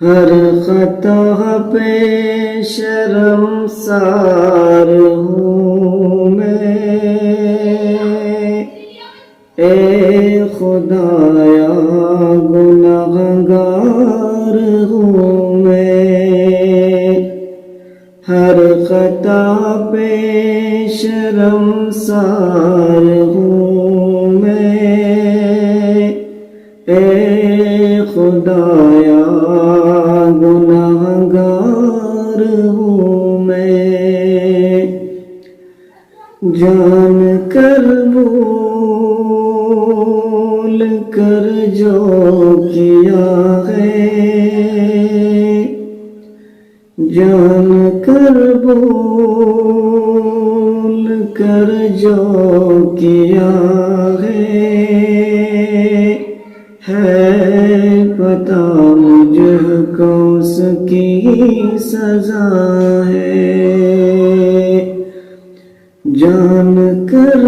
ہر خطا پہ شرمسار ہوں میں، اے خدایا گنہگار ہوں میں، ہر خطا پہ شرمسار ہوں میں، اے خدایا گنہگار ہوں میں، جان کر بھول کر جو کیا ہے، جان کر بھول کر جو کیا ہے پتہ مجھ کو اس کی سزا ہے، جان کر